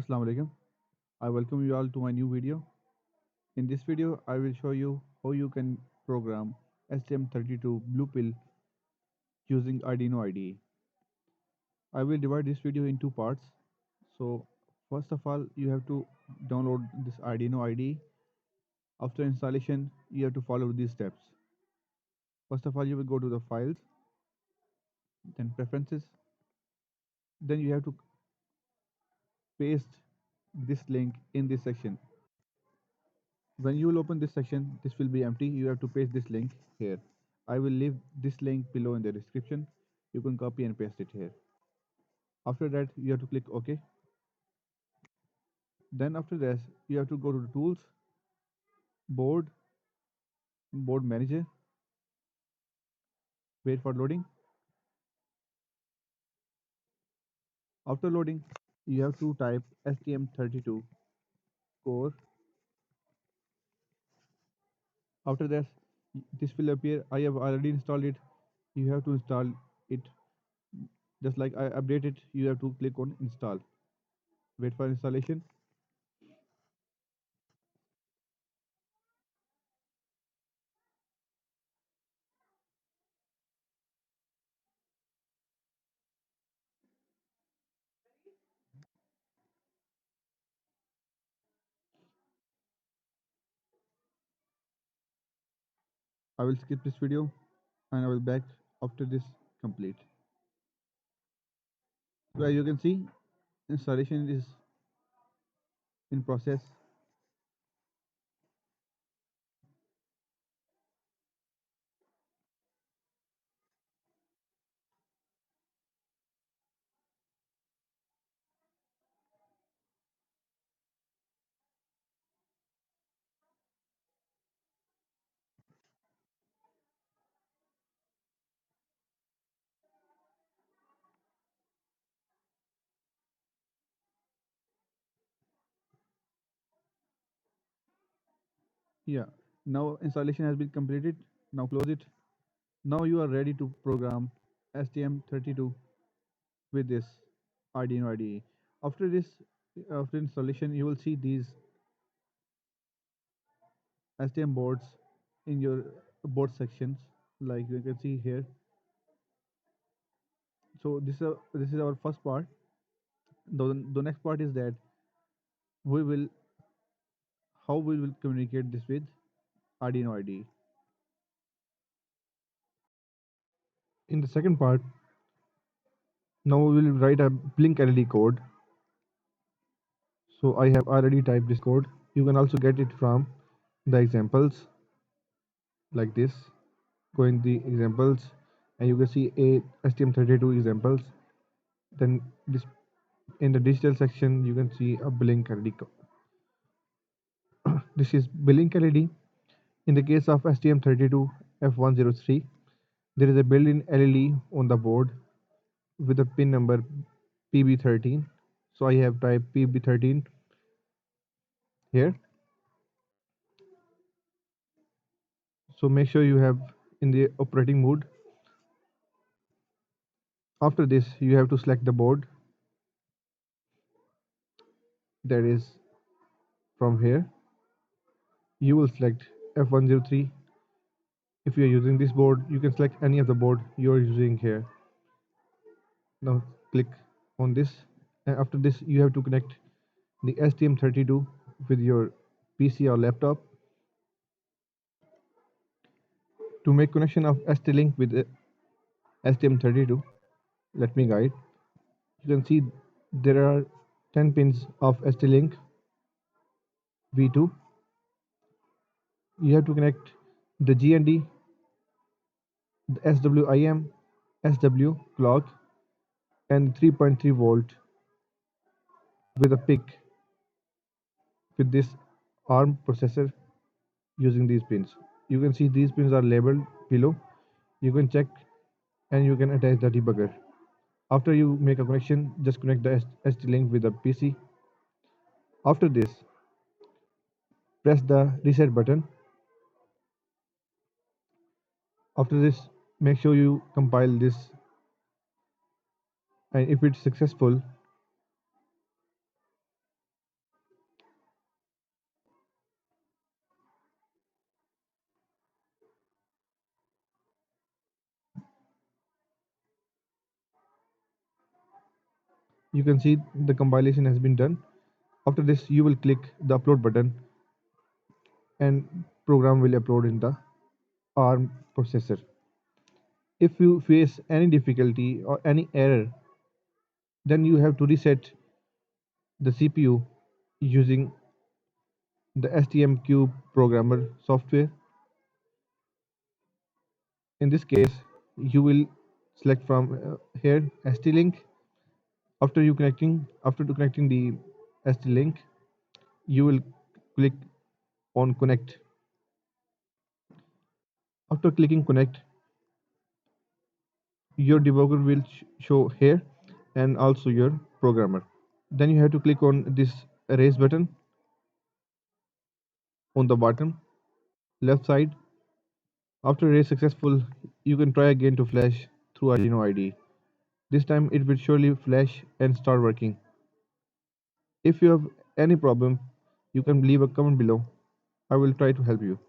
Assalamu alaikum. I welcome you all to my new video. In this video, I will show you how you can program STM32 Blue Pill using Arduino IDE. I will divide this video in two parts. So, first of all, you have to download this Arduino IDE. After installation, you have to follow these steps. First of all, you will go to the files, then preferences. Then you have to paste this link in this section. When you will open this section, this will be empty. You have to paste this link here. I will leave this link below in the description. You can copy and paste it here. After that, you have to click OK. Then after this, you have to go to the tools, board, board manager. Wait for loading. After loading, you have to type STM32 core. After that, this will appear. I have already installed it. You have to install it. Just like I update it, you have to click on install. Wait for installation. I will skip this video and I will back after this complete. So as you can see, installation is in process. Yeah, now installation has been completed. Now close it. Now you are ready to program STM32 with this Arduino IDE. After this, after installation, you will see these STM boards in your board sections, like you can see here. So this is our first part. The next part is that we will how we will communicate this with Arduino IDE. In the second part, now we will write a Blink LED code. So I have already typed this code. You can also get it from the examples like this. Go in the examples and you can see a STM32 examples. Then this in the digital section you can see a Blink LED. This is Blink LED. In the case of STM32 F103, there is a built-in LED on the board with the pin number PB13. So I have typed PB13 here. So make sure you have in the operating mode. After this, you have to select the board that is from here. You will select F103. If you are using this board, you can select any of the board you are using here. Now click on this, and after this, you have to connect the STM32 with your PC or laptop. To make connection of ST-Link with STM32, let me guide. You can see there are 10 pins of ST-Link V2. You have to connect the GND, the SWIM, SW clock, and 3.3 volt with a PIC with this ARM processor using these pins. You can see these pins are labeled below. You can check and you can attach the debugger. After you make a connection, just connect the ST-Link with the PC. After this, press the reset button. After this, make sure you compile this, and if it's successful, You can see the compilation has been done. After this, you will click the upload button and program will upload in the ARM processor. If you face any difficulty or any error, then you have to reset the CPU using the STMcube programmer software. In this case, you will select from here ST-Link. After connecting the ST-Link, you will click on connect. After clicking connect, your debugger will show here and also your programmer. Then you have to click on this erase button on the bottom left side. After erase successful, you can try again to flash through Arduino IDE. This time it will surely flash and start working. If you have any problem, you can leave a comment below. I will try to help you.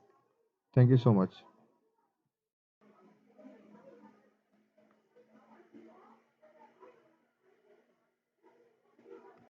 Thank you so much.